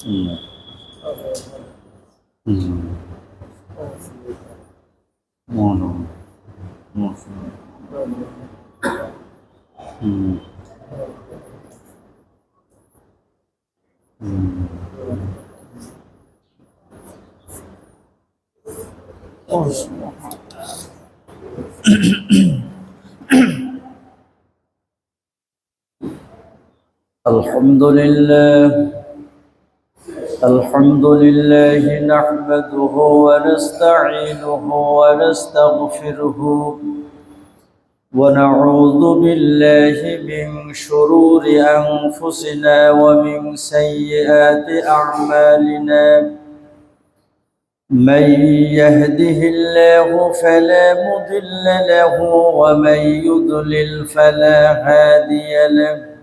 Mm. Mm. Mono. Mono. Mm. Mm. الحمد لله الحمد لله نحمده ونستعينه ونستغفره ونعوذ بالله من شرور أنفسنا ومن سيئات أعمالنا من يهده الله فلا مضل له ومن يضلل فلا هادي له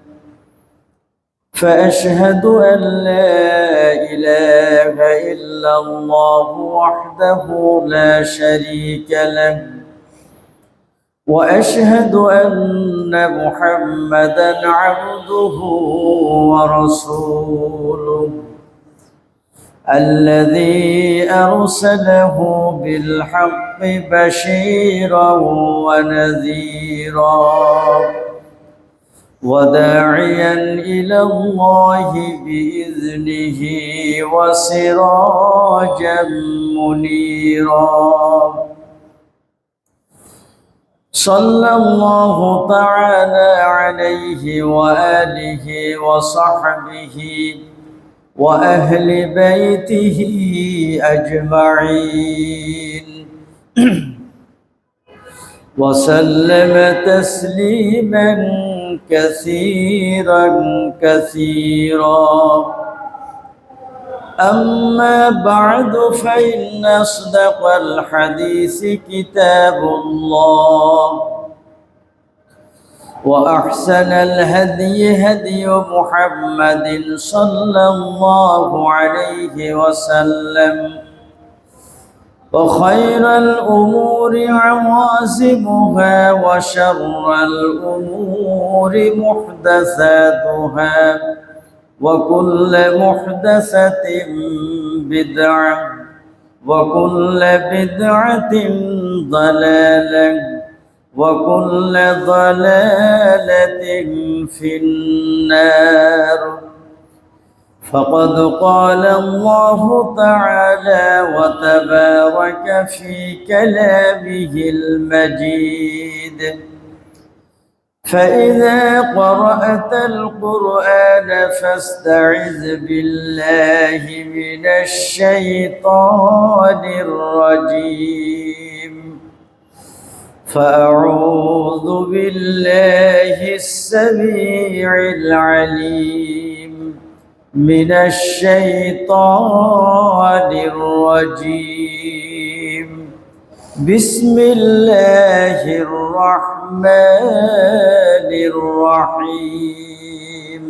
فأشهد أن لا إله إلا الله وحده لا شريك له وأشهد أن محمدًا عبده ورسوله الذي أرسله بالحق بشيرا ونذيرا وداعيا إلى الله بإذنه وسراجا منيرا صلى الله تعالى عليه وآله وصحبه وأهل بيته أجمعين وسلم تسليما كثيرا كثيرا أما بعد فإن أصدق الحديث كتاب الله وأحسن الهدي هدي محمد صلى الله عليه وسلم وخير الأمور عوازمها وشر الأمور محدثاتها وكل محدثة بدعة وكل بدعة ضلالة وكل ضلالة في النار فقد قال الله تعالى وتبارك في كلامه المجيد فإذا قرأت القرآن فاستعذ بالله من الشيطان الرجيم فأعوذ بالله السميع العليم من الشيطان الرجيم بسم الله الرحمن الرحيم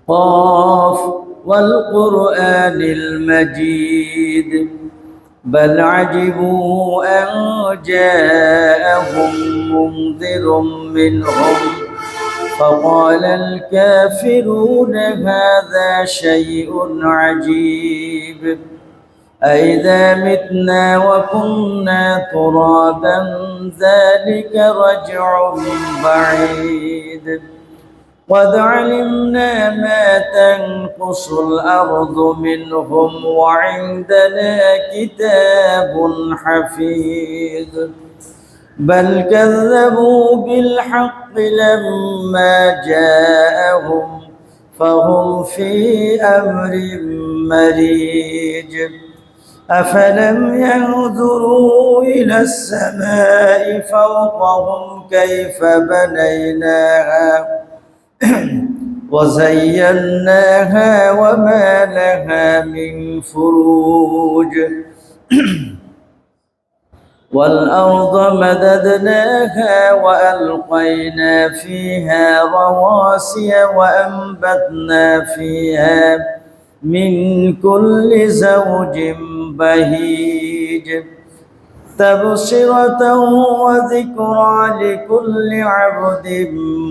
قاف والقرآن المجيد بل عجبوا أن جاءهم منذر منهم فقال الكافرون هذا شيء عجيب أئذا متنا وكنا ترابا ذلك رجع بعيد قد علمنا ما تنقص الأرض منهم وعندنا كتاب حفيظ بل كذبوا بالحق لما جاءهم فهم في أمر مريج أفلم ينظروا إلى السماء فوقهم كيف بنيناها وزيناها وما لها من فروج والأرض مددناها وألقينا فيها رواسي وأنبتنا فيها من كل زوج بهيج تبصرة وذكرى لكل عبد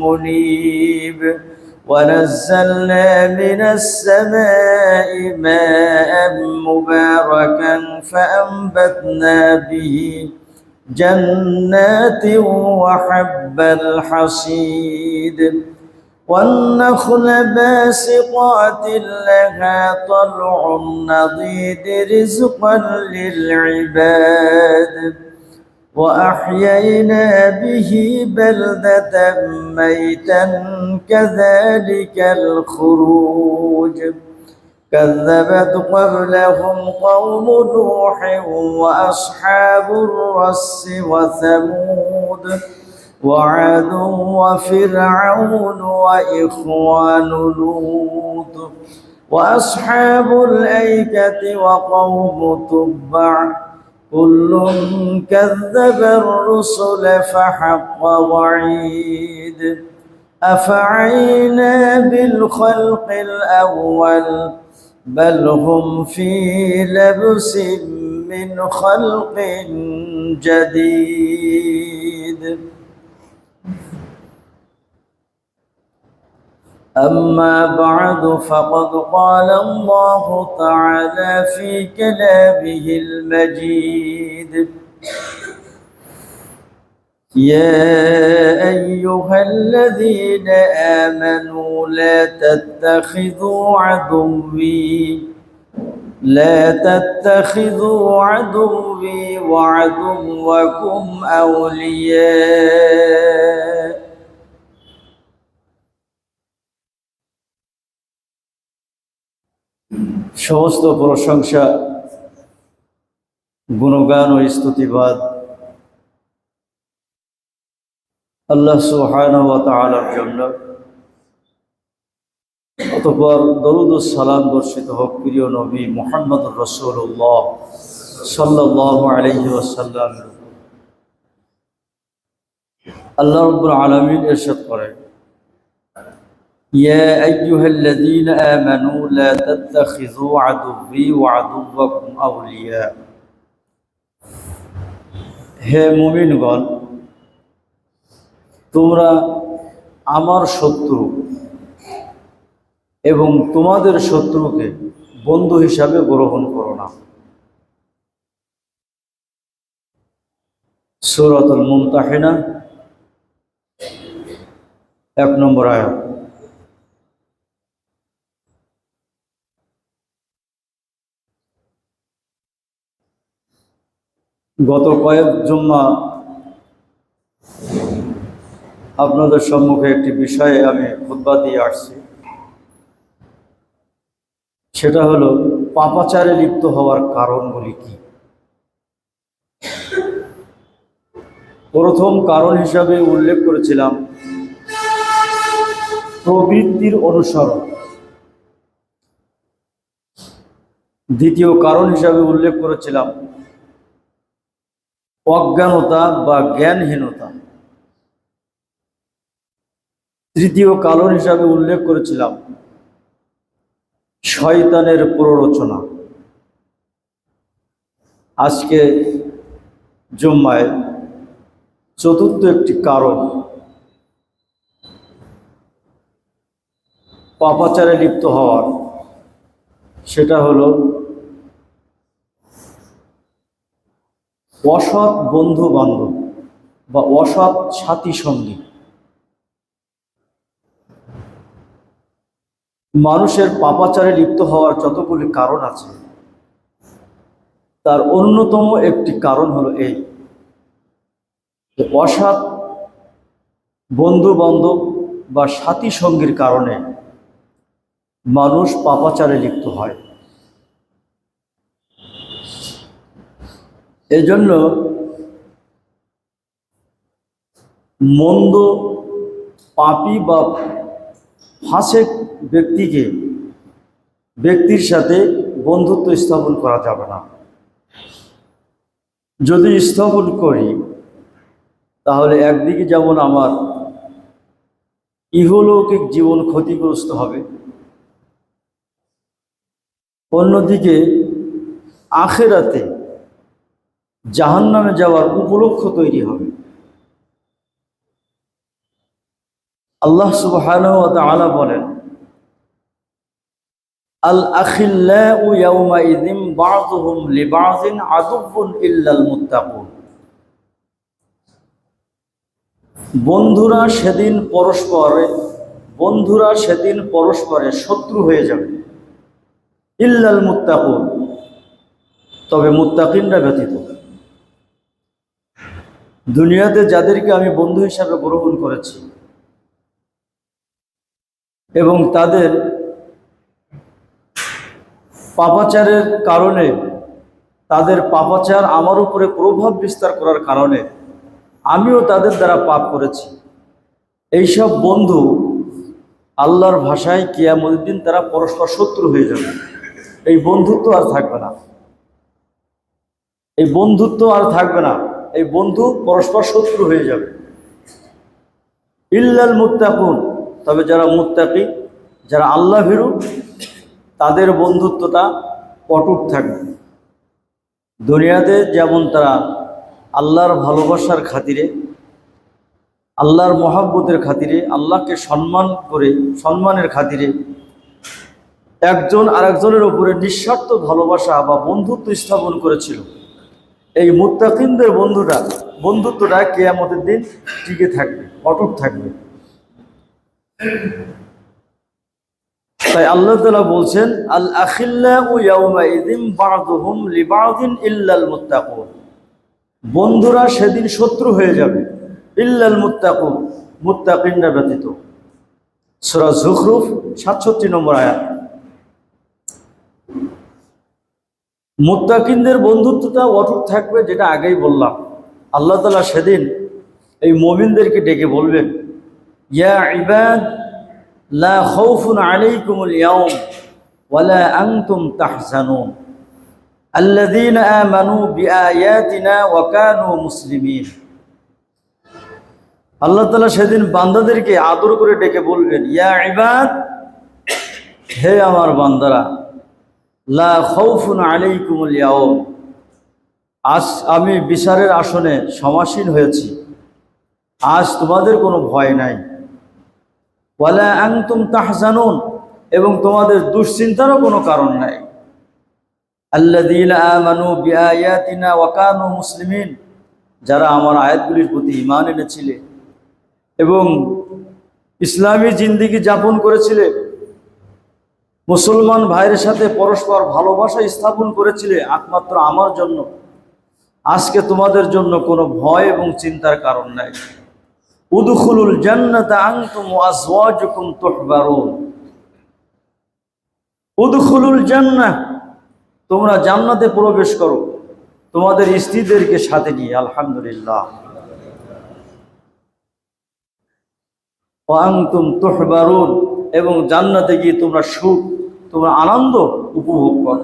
منيب ونزلنا من السماء ماء مباركا فأنبتنا به جنات وحب الحصيد والنخل باسقات لها طلع نضيد رزقا للعباد وأحيينا به بلدة ميتا كذلك الخروج كذبت قبلهم قوم نوح وأصحاب الرس وثمود وعاد وفرعون وإخوان لوط وأصحاب الأيكة وقوم تبع كل كذب الرسل فحق وعيد أفعينا بالخلق الأول بل هم في لبس من خلق جديد أما بعد فقد قال الله تعالى في كلامه المجيد يا أيها الذين آمنوا لا تتخذوا عدوي وعدوكم أولياء সমস্ত প্রশংসা গুণগান ও স্তুতিবাদ আল্লাহ সুবহানাহু ওয়া তাআলার জন্য। অতঃপর দরুদ ও সালাম বর্ষিত হোক প্রিয় নবী মুহাম্মদুর রাসূলুল্লাহ সাল্লাল্লাহু আলাইহি ওয়াসাল্লাম। আল্লাহ রাব্বুল আলামিন ইরশাদ করেন ইয়া আইয়ুহাল্লাযীনা আমানু লা তাত্তাখিযু আদুওয়ি ওয়া আদুওয়াকুম আউলিয়া। হে মুমিনগণ, তোমরা আমার শত্রু এবং তোমাদের শত্রুকে বন্ধু হিসাবে গ্রহণ করো না। সূরাতুল মুমতাহিনা 1 নম্বর আয়াত। গত কয়েক জুম্মা আপনাদের সম্মুখে একটি বিষয়ে আমি খুতবা দিয়ে আসছি, সেটা হলো পাপাচারে লিপ্ত হওয়ার কারণগুলি কি। প্রথম কারণ হিসাবে উল্লেখ করেছিলাম প্রবৃত্তির অনুসরণ। দ্বিতীয় কারণ হিসাবে উল্লেখ করেছিলাম অজ্ঞানতা বা জ্ঞানহীনতা। তৃতীয় কারণ হিসাবে উল্লেখ করেছিলাম শয়তানের প্ররোচনা। আজকে জুম্মায় চতুর্থ একটি কারণ পাপাচারে লিপ্ত হওয়ার, সেটা হলো অসৎ বন্ধু বান্ধব বা অসৎ সাথী সঙ্গী। মানুষের পাপাচারে লিপ্ত হওয়ার যতগুলি কারণ আছে, তার অন্যতম একটি কারণ হলো এই যে অসৎ বন্ধু বান্ধব বা সাথী সঙ্গীর কারণে মানুষ পাপাচারে লিপ্ত হয়। এজন্য মন্দ পাপী বা ফাসেক ব্যক্তির সাথে বন্ধুত্ব স্থাপন করা যাবে না। যদি স্থাপন করি তাহলে একদিকে যেমন আমার ইহলৌকিক জীবন ক্ষতিগ্রস্ত হবে, অন্যদিকে আখিরাতে জাহান্নামে যাওয়ার উপলক্ষ তৈরি হবে। আল্লাহ সুবহানাহু ওয়া তাআলা বলেন, আল আখিল্লাউ ইয়াওমাইযিন বা'যুহুম লিবা'যিন আদুউন ইল্লাল মুত্তাকুন। বন্ধুরা সেদিন পরস্পরে শত্রু হয়ে যাবে, ইল্লাল মুত্তাকুন, তবে মুত্তাকিনরা ব্যতীত। দুনিয়াতে যাদেরকে আমি বন্ধু হিসাবে গ্রহণ করেছি এবং তাদের পাপাচারের কারণে, তাদের পাপাচার আমার উপরে প্রভাব বিস্তার করার কারণে আমিও তাদের দ্বারা পাপ করেছি, এইসব বন্ধু আল্লাহর ভাষায় কিয়ামতের দিন তারা পরস্পর শত্রু হয়ে যাবে। এই বন্ধুত্ব আর থাকবে না, এই বন্ধু পরস্পর শত্রু হয়ে যাবে। ইল্লাল মুত্তাকুন, তবে যারা মুত্তাকি, যারা আল্লাহ ভীরু, তাদের বন্ধুত্বটা অটুট থাকবে। দুনিয়াতে যেমন তারা আল্লাহর ভালোবাসার খাতিরে, আল্লাহর মহব্বতের খাতিরে, আল্লাহকে সম্মানের খাতিরে একজন আরেকজনের উপরে নিঃস্বার্থ ভালোবাসা বা বন্ধুত্ব স্থাপন করেছিল, এই মুত্তাকিনদের বন্ধুত্বটা কিয়ামতের দিন টিকে থাকবে, অটুট থাকবে। তাই আল্লাহ তাআলা বলছেন, আল আখিল্লাউ ইয়াওমাইযিন বা'যুহুম লিবা'যিন ইল্লাল মুত্তাকুন। বন্ধুরা সেদিন শত্রু হয়ে যাবে, ইল্লাল মুত্তাকুন, মুত্তাকিনরা ব্যতীত। সূরা যুখরুফ 67 নম্বর আয়াত। মুত্তাকিনদের বন্ধুত্বটা অটুট থাকবে, যেটা আগেই বললাম। আল্লাহ তাআলা সেদিন এই মুমিনদেরকে ডেকে বলবেন, ইয়া ইবাদ লা খাউফুন আলাইকুমুল ইয়াওম ওয়ালা আনতুম তাহজানুন আল্লাযীনা আমানু বিআয়াতিনা ওয়া কানু মুসলিমিন। আল্লাহ তাআলা সেদিন বান্দাদেরকে আদর করে ডেকে বলবেন, ইয়া ইবাদ, হে আমার বান্দারা, লা খাউফুন আলাইকুমুল ইয়াওম, আজ আমি বিচারের আসনে সমাসীন হয়েছি, আজ তোমাদের কোনো ভয় নাই। ওয়ালা আনতুম তাহজানুন, এবং তোমাদের দুশ্চিন্তারও কোনো কারণ নাই। আল্লাযীনা আমানু বিআয়াতিনা ওয়া কানু মুসলিমিন, যারা আমার আয়াতগুলির প্রতি ঈমান এনেছিলে এবং ইসলামী জিন্দেগি যাপন করেছিলে, মুসলমান ভাইয়ের সাথে পরস্পর ভালোবাসা স্থাপন করেছিলে একমাত্র আমার জন্য, আজকে তোমাদের জন্য কোনো ভয় এবং চিন্তার কারণ নাই। উদখুলুল জান্নাতা আনতুম ওয়া আজওয়াজুকুম তুহবারুন। উদখুলুল জান্নাহ, তোমরা জান্নাতে প্রবেশ করো তোমাদের স্ত্রীদেরকে সাথে নিয়ে। আলহামদুলিল্লাহ। ওয়া আনতুম তুহবারুন, এবং জান্নাতে গিয়ে তোমরা সুখ, তোমরা আনন্দ উপভোগ করো।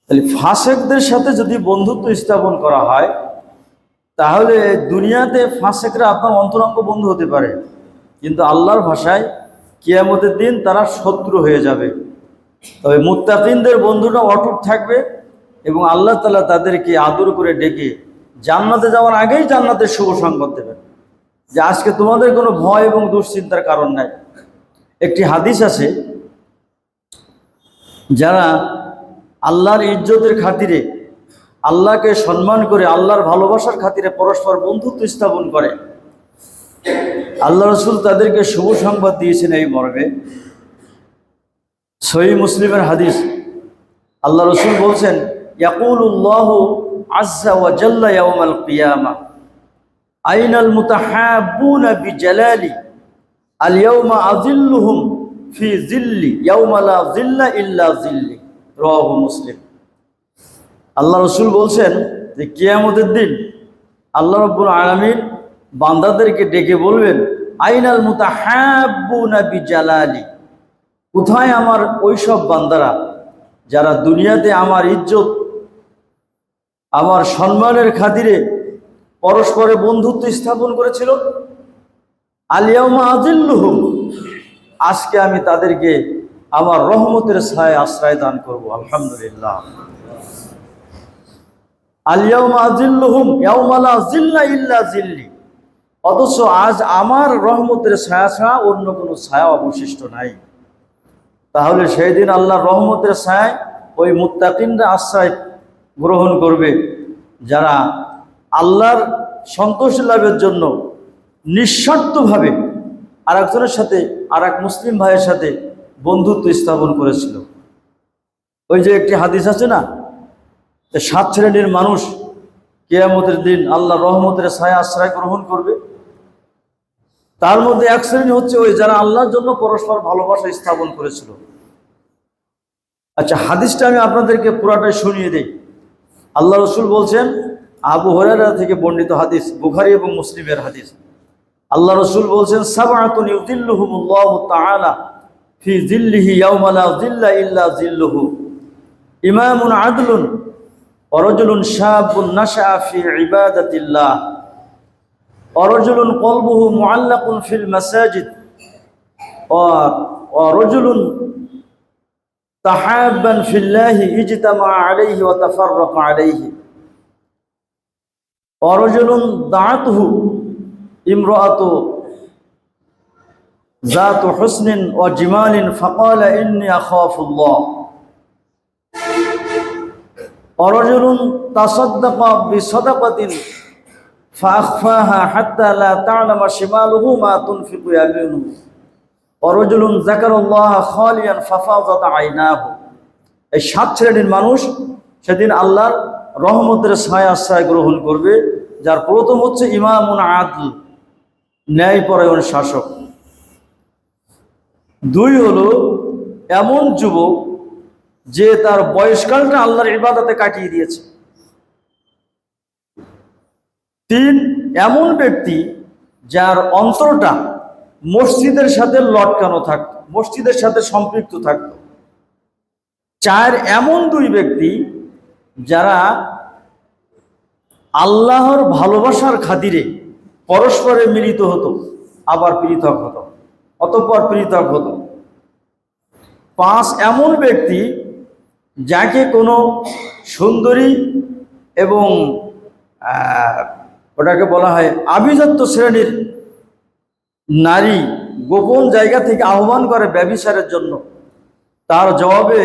তাহলে ফাসেকদের সাথে যদি বন্ধুত্ব স্থাপন করা হয়, তাহলে দুনিয়াতে ফাসেকরা আপনার অন্তরঙ্গ বন্ধু হতে পারে, কিন্তু আল্লাহর ভাষায় কিয়ামতের দিন তারা শত্রু হয়ে যাবে। তবে মুত্তাকিনদের বন্ধুটা অটুট থাকবে এবং আল্লাহ তাআলা তাদেরকে আদর করে ডেকে জান্নাতে যাওয়ার আগেই জান্নাতের শুভ সংবাদ দেবেন, যে আজকে তোমাদের কোনো ভয় এবং দুশ্চিন্তার কারণ নাই। একটি হাদিস আছে, যারা আল্লাহর ইজ্জতের খাতিরে, আল্লাহকে সম্মান করে, আল্লাহর ভালোবাসার খাতিরে পরস্পর বন্ধুত্ব স্থাপন করে, আল্লাহ রাসূল তাদেরকে শুভ সংবাদ দিয়েছেন এই মর্মে। সহিহ মুসলিমের হাদিস, আল্লাহ রাসূল বলছেন, ইয়াকুলুল্লাহু আযজা ওয়া জাল্লা ইয়াওমাল কিয়ামা আইনাল মুতাহাব্বুনা বিজালালি আল ইয়াওমা আযিল্লুহুম ফি জিল্লি ইয়াওমা লা জিল্লা ইল্লা জিল্লি। রাওয়াহু মুসলিম। আল্লাহ রাসূল বলছেন যে কিয়ামতের দিন আল্লাহ রাব্বুল আলামিন বান্দাদেরকে ডেকে বলবেন, আইনাল মুতাহাব্বুনা বিজালালি, কোথায় আমার ওইসব বান্দারা যারা দুনিয়াতে আমার ইজ্জত, আমার সম্মানের খাতিরে পরস্পরে বন্ধুত্ব স্থাপন করেছিল। আল ইয়াওমা আযিল্লুহুম, আজকে আমি তাদেরকে আমার রহমতের ছায়ায় আশ্রয় দান করব। আলহামদুলিল্লাহ। আল ইয়াওমা আযিল্লুহুম ইয়াওমা লা জিল্লা ইল্লা জিল্লি, অথচ আজ আমার রহমতের ছায়া ছাড়া অন্য কোনো ছায়া অবশিষ্ট নাই। তাহলে সেই দিন আল্লাহর রহমতের ছায়ায় ওই মুত্তাকিনরা আশ্রয় গ্রহণ করবে, যারা আল্লাহর সন্তোষ লাভের জন্য নিঃস্বার্থভাবে আর একজনের সাথে, আর এক মুসলিম ভাইয়ের সাথে বন্ধুত্ব স্থাপন করেছিল। ওই যে একটি হাদিস আছে না, 7 শ্রেণীর মানুষ কিয়ামতের দিন আল্লাহর রহমতের ছায়া আশ্রয় গ্রহণ করবে। তার মধ্যে এক শ্রেণী হচ্ছে ওই যারা আল্লাহর জন্য পরস্পর ভালোবাসা স্থাপন করেছিল। আচ্ছা, হাদিসটা আমি আপনাদেরকে পুরাটাই শুনিয়ে দিই। আল্লাহ রসুল বলছেন, আবু হুরায়রা থেকে বর্ণিত হাদিস, বুখারী এবং মুসলিমের হাদিস। আল্লাহ রসুল বলছেন, সাবআতুন ইউযিল্লুহুমুল্লাহু তাআলা ফি যিল্লিহি ইয়াওমা লা যিল্লা ইল্লা যিল্লুহু, ইমামুন আদলুন ওয়া রাজুলুন শাবুন নাশআ ফি ইবাদাতিল্লাহ ওয়া রাজুলুন কলবুহু মুআল্লাকুন ফিল মাসাজিদ ওয়া রাজুলুন তাহাব্বান ফিল্লাহি ইজতামা আলাইহি ওয়া তাফাররাকা আলাইহি ওয়া রাজুলুন দাআতুহু ইমরাআতু যাতু হুসনিন ওয়া জিমালিন ফাকালা ইন্নী আখাফুল্লাহ ওয়া রাজুলুন তাসাদ্দাকা বিসাদাকাতিন ফাআখফাহা হাত্তা লা তা'লামা শিমালুহু মা তুনফিকু ইয়ামিনুহু ওয়া রাজুলুন যাকারাল্লাহা খালিয়ান ফাফাযাত আইনাহু। এই 7 শ্রেণীর মানুষ সেদিন আল্লাহর রহমতের ছায়া আশ্রয় গ্রহণ করবে, যার প্রথম হচ্ছে ইমামুন আদল, ন্যায়পরায়ণ শাসক। 2 হলো এমন যুবক যে তার বয়সকালটা আল্লাহর ইবাদতে কাটিয়ে দিয়েছে। 3 এমন ব্যক্তি যার অন্তরটা মসজিদের সাথে লটকানো থাকত, মসজিদের সাথে সম্পৃক্ত থাকত। 4 এমন 2 ব্যক্তি যারা আল্লাহর ভালোবাসার খাতিরে পরস্পরে মিলিত হতো, আবার পৃথক হতো, অতঃপর পৃথক হতো। 5 এমন ব্যক্তি যাকে কোনো সুন্দরী এবং ওটাকে বলা হয় আভিজাত্য শ্রেণীর নারী গোপন জায়গা থেকে আহ্বান করে ব্যভিচারের জন্য, তার জবাবে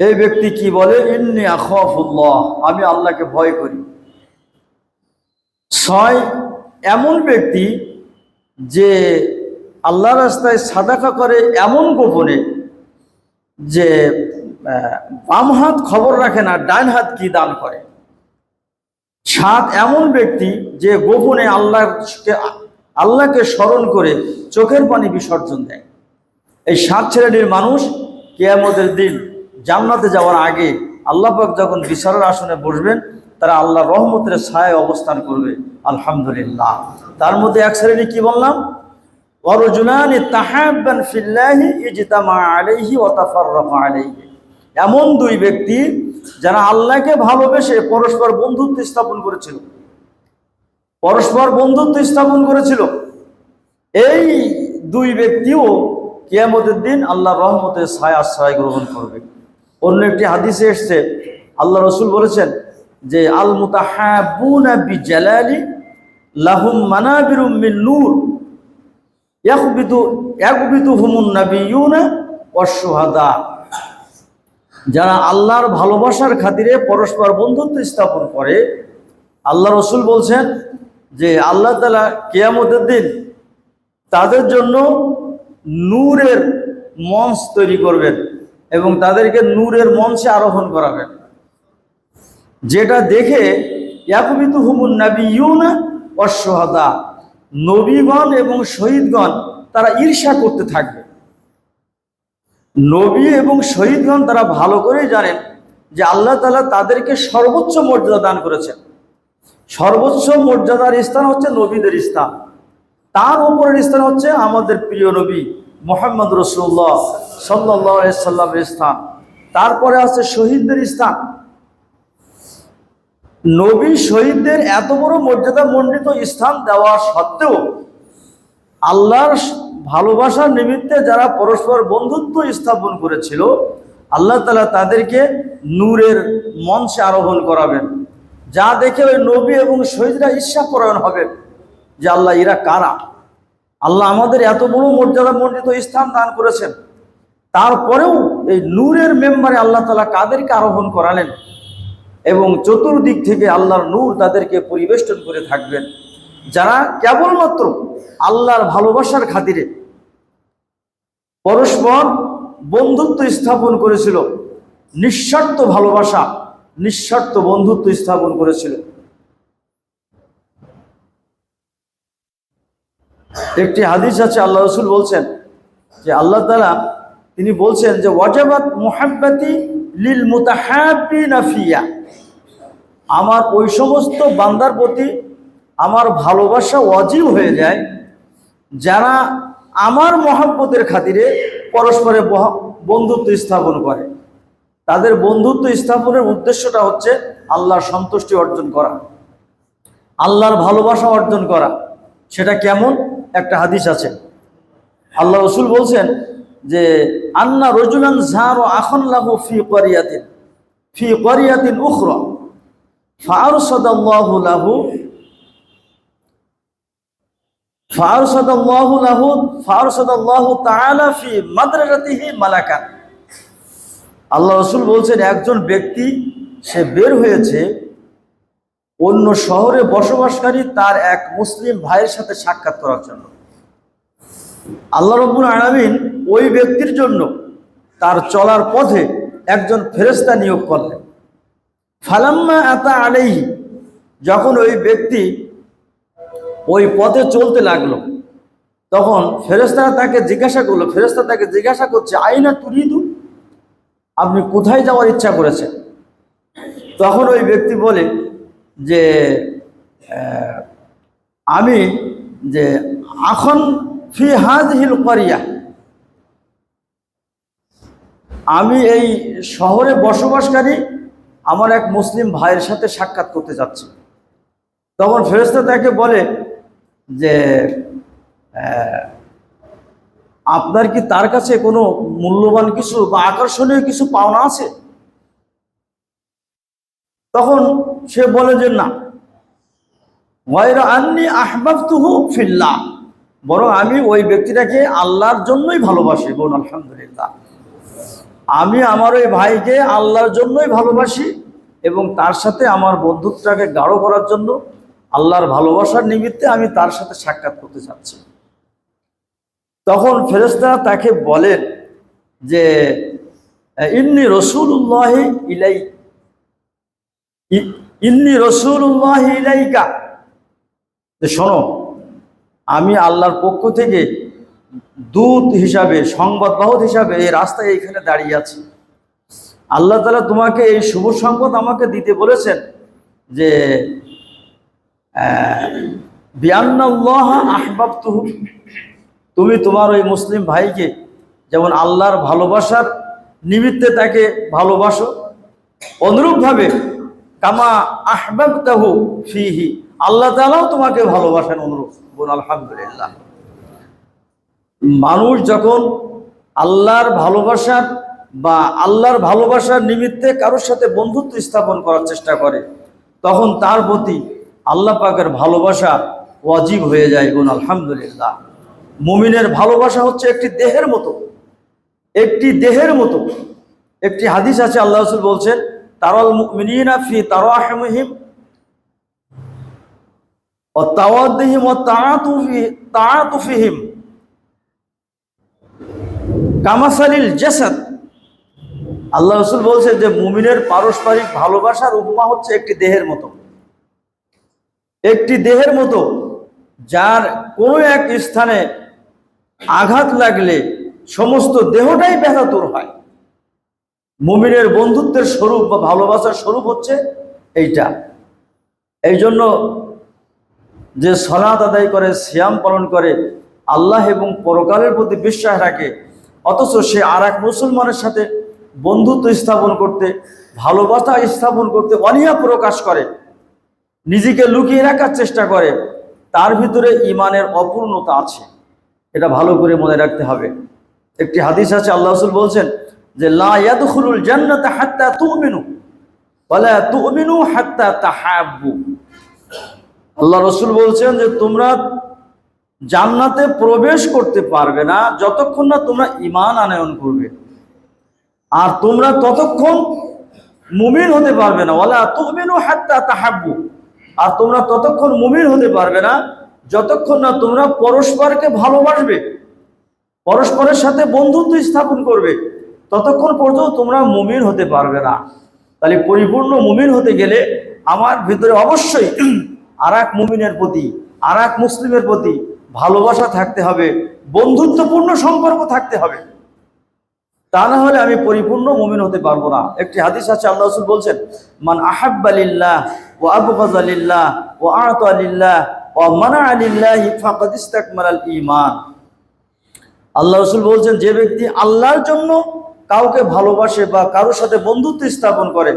এই ব্যক্তি কি বলে, ইন্নী আখাফুল্লাহ, আমি আল্লাহকে ভয় করি। 6 এমন ব্যক্তি যে আল্লাহর রাস্তায় সাদাকা করে এমন গোপনে যে বাম হাত খবর রাখে না ডান হাত কি দান করে। 7 এমন ব্যক্তি যে গোপনে আল্লাহকে স্মরণ করে চোখের পানি বিসর্জন দেয়। এই 7 শ্রেণীর মানুষ কিয়ামতের দিন জান্নাতে যাওয়ার আগে আল্লাহ পাক যখন বিচারের আসনে বসবেন, তারা আল্লাহর রহমতের ছায়ায় অবস্থান করবে। আলহামদুলিল্লাহ। তার মধ্যে এক শ্রেণী কি বললাম, ওয়া রাজুলানি তাহাব্বান ফিল্লাহি ইজতামা আলাইহি ওয়া তাফাররাকা আলাইহি, এমন 2 ব্যক্তি যারা আল্লাহকে ভালোবেসে পরস্পর বন্ধুত্ব স্থাপন করেছিল, পরস্পর বন্ধুত্ব স্থাপন করেছিল। এই 2 ব্যক্তিও কিয়ামতের দিন আল্লাহর রহমতের ছায়া আশ্রয় গ্রহণ করবে। অন্য একটি হাদিসে এসেছে, আল্লাহ রসুল বলেছেন যে আল মুতাহাব্বুনা বিজালালি লাহুম মানাবিরুম মিন নূর ইয়াকবিতুহুমুন নাবিয়্যুনা ওয়াশ শুহাদা, যারা আল্লাহর ভালোবাসার খাতিরে পরস্পর বন্ধুত্ব স্থাপন করে, আল্লাহ রসুল বলছেন যে আল্লাহ তাআলা কিয়ামতের দিন তাদের জন্য নূরের মঞ্চ তৈরি করবেন এবং তাদেরকে নূরের মঞ্চে আরোহণ করাবেন, যেটা দেখে ইয়াকবিতুহুমুন নাবিয়্যুনা ওয়াশ শুহাদা, নবীগণ এবং শহীদগণ তারা ঈর্ষা করতে থাকবে। নবী এবং শহীদগণ তারা ভালো করেই জানেন যে আল্লাহ তাআলা তাদেরকে সর্বোচ্চ মর্যাদা দান করেছেন। সর্বোচ্চ মর্যাদার স্থান হচ্ছে নবীদের স্থান, তার উপরের স্থান হচ্ছে আমাদের প্রিয় নবী মুহাম্মদ রাসূলুল্লাহ সাল্লাল্লাহু আলাইহি সাল্লামের স্থান, তারপরে আছে শহীদদের স্থান। নবী শহীদদের এত বড় মর্যাদা মণ্ডিত স্থান দেওয়া সত্ত্বেও আল্লাহর ভালোবাসার নিমিত্তে যারা পরস্পর বন্ধুত্ব স্থাপন করেছিল, আল্লাহ তাআলা তাদেরকে নূরের মঞ্চে আরোহণ করাবেন, যা দেখে ওই নবী এবং শহীদরা ঈর্ষাপরায়ণ হবেন যে আল্লাহ এরা কারা, আল্লাহ আমাদের এত বড় মর্যাদা মণ্ডিত স্থান দান করেছেন, তারপরেও এই নূরের মেম্বারে আল্লাহ তাআলা কাদেরকে আরোহণ করালেন এবং চতুর্দিক থেকে আল্লাহর নূর তাদেরকে পরিবেষ্টন করে থাকবেন, যারা কেবলমাত্র আল্লাহর ভালোবাসার খাতিরে পরস্পর বন্ধুত্ব স্থাপন করেছিল, নিঃস্বার্থ ভালোবাসা, নিঃস্বার্থ বন্ধুত্ব স্থাপন করেছিল। একটি হাদিস আছে, আল্লাহ রাসূল বলছেন যে আল্লাহ তাআলা তিনি বলছেন যে ওয়াজাবাত মুহাব্বতি লিল মুতাহাব্বিনা ফিয়া, আমার ওই সমস্ত বান্দার প্রতি আমার ভালোবাসা ওয়াজিব হয়ে যায় যারা আমার মহব্বতের খাতিরে পরস্পরে বন্ধুত্ব স্থাপন করে। তাদের বন্ধুত্ব স্থাপনের উদ্দেশ্যটা হচ্ছে আল্লাহর সন্তুষ্টি অর্জন করা, আল্লাহর ভালোবাসা অর্জন করা। সেটা কেমন? একটা হাদিস আছে, আল্লাহ রাসূল বলছেন যে আন্না রাজুলান যারা আখান লাহু ফি ক্বরিয়াতিন উখরা ফাআরসাদাল্লাহু তাআলা ফি মাদ্রাসাতিহি মালাকান। আল্লাহ রাসূল বলছেন একজন ব্যক্তি সে বের হয়েছে অন্য শহরে বসবাসকারী তার এক মুসলিম ভাইয়ের সাথে সাক্ষাৎ করার জন্য। আল্লাহ রাব্বুল আলামিন ওই ব্যক্তির জন্য তার চলার পথে একজন ফেরেশতা নিয়োগ করলেন। ফালাম্মা আতা আলাইহি, যখন ওই ব্যক্তি ওই পথে চলতে লাগলো তখন ফেরেশতা তাকে জিজ্ঞাসা করছে আইনা তুরিদু, আপনি কোথায় যাওয়ার ইচ্ছা করেছেন? তখন ওই ব্যক্তি বলে যে আমি যে এখন ফি হাযিহিল ক্বরিয়া, আমি এই শহরে বসবাসকারী আমার এক মুসলিম ভাইয়ের সাথে সাক্ষাৎ করতে যাচ্ছি। তখন ফেরেশতা তাকে বলে যে আপনার কি তার কাছে কোনো মূল্যবান কিছু বা আকর্ষণীয় কিছু পাওনা আছে? তখন সে বলে যে না, গায়রা আন্নী আহবাবতুহু ফিল্লাহ, বরং আমি ওই ব্যক্তিটাকে আল্লাহর জন্যই ভালোবাসি। বলুন আলহামদুলিল্লাহ। আমি আমার ওই ভাইকে আল্লাহর জন্যই ভালোবাসি এবং তার সাথে আমার বন্ধুত্বটাকে গাঢ় করার জন্য আল্লাহর ভালোবাসার নিমিত্তে আমি তার সাথে সাক্ষাৎ করতে চাচ্ছি। তখন ফেরেশতারা তাকে বলেন যে ইন্নী রাসূলুল্লাহি ইলাইকা, যে শোনো, আমি আল্লাহর পক্ষ থেকে দূত হিসাবে, সংবাদবাহক হিসাবে এই রাস্তায় এইখানে দাঁড়িয়ে আছি। আল্লাহ তাআলা তোমাকে এই শুভ সংবাদ আমাকে দিতে বলেছেন যে বিআন্নাল্লাহ আহবাবতুহু, তুমি তোমার ওই মুসলিম ভাইকে যেমন আল্লাহর ভালোবাসার নিমিত্তে তাকে ভালোবাসো, অনুরূপভাবে কামা আহবাবতাহু ফিহি, আল্লাহ তাআলাও তোমাকে ভালোবাসেন অনুরূপ। বলুন আলহামদুলিল্লাহ। মানুষ যখন আল্লাহর ভালোবাসার নিমিত্তে কারোর সাথে বন্ধুত্ব স্থাপন করার চেষ্টা করে তখন তার প্রতি আল্লাহ পাকের ভালোবাসা ওয়াজিব হয়ে যায়। বলুন আলহামদুলিল্লাহ। মুমিনের ভালোবাসা হচ্ছে একটি দেহের মতো, একটি হাদিস আছে, আল্লাহ রাসূল বলছেন তারাল মুমিনিনা ফি তারাহুমিহিম ওয়া তাওয়াদ্দিহিম ওয়া তাআতুফিহিম কামাসালিল জাসাদ। আল্লাহ রাসূল বলছেন যে মুমিনের পারস্পরিক ভালোবাসার উপমা হচ্ছে একটি দেহের মতো, যার কোনো এক স্থানে আঘাত লাগলে সমস্ত দেহটাই ব্যথাতুর হয়। মুমিনের বন্ধুত্বের স্বরূপ বা ভালোবাসার স্বরূপ হচ্ছে এইটা। এই জন্য যে সালাত আদায় করে, সিয়াম পালন করে, আল্লাহ এবং পরকালের প্রতি বিশ্বাস রাখে, অথচ সে আর এক মুসলমানের সাথে বন্ধুত্ব স্থাপন করতে, ভালোবাসা স্থাপন করতে অনীহা প্রকাশ করে, নিজেকে লুকিয়ে রাখার চেষ্টা করে, তার ভিতরে ঈমানের অপূর্ণতা আছে। এটা ভালো করে মনে রাখতে হবে। একটি হাদিস আছে, আল্লাহ রাসূল বলছেন যে লা ইয়াদখুলুল জান্নাতা হাত্তা তুমিনু ওয়া লা তুমিনু হাত্তা তাহাব্বু। আল্লাহ রসুল বলছেন যে তোমরা জান্নাতে প্রবেশ করতে পারবে না যতক্ষণ না তোমরা ঈমান আনয়ন করবে, আর তোমরা ততক্ষণ মুমিন হতে পারবে না, ওয়ালা তুমিনু হাত্তা তাহাব্বু, আর তোমরা ততক্ষণ মুমিন হতে পারবে না যতক্ষণ না তোমরা পরস্পরকে ভালোবাসবে, পরস্পরের সাথে বন্ধুত্ব স্থাপন করবে, ততক্ষণ পর্যন্ত তোমরা মুমিন হতে পারবে না। তাহলে পরিপূর্ণ মুমিন হতে গেলে আমার ভিতরে অবশ্যই আর এক মুমিনের প্রতি, আর এক মুসলিমের প্রতি ভালোবাসা থাকতে হবে, বন্ধুত্বপূর্ণ সম্পর্ক থাকতে হবে, তা না হলে আমি পরিপূর্ণ মুমিন হতে পারবো না। একটি হাদিস আছে, আল্লাহ রাসূল বলছেন, মান আহাব্বা লিল্লাহ ওয়া আবগাযা লিল্লাহ ওয়া আ'তা লিল্লাহ ওয়া মানা'a লিল্লাহি ফাকাদ ইসতাকমালাল ঈমান। আল্লাহ রাসূল বলছেন, যে ব্যক্তি আল্লাহর জন্য কাউকে ভালোবাসে বা কারোর সাথে বন্ধুত্ব স্থাপন করে,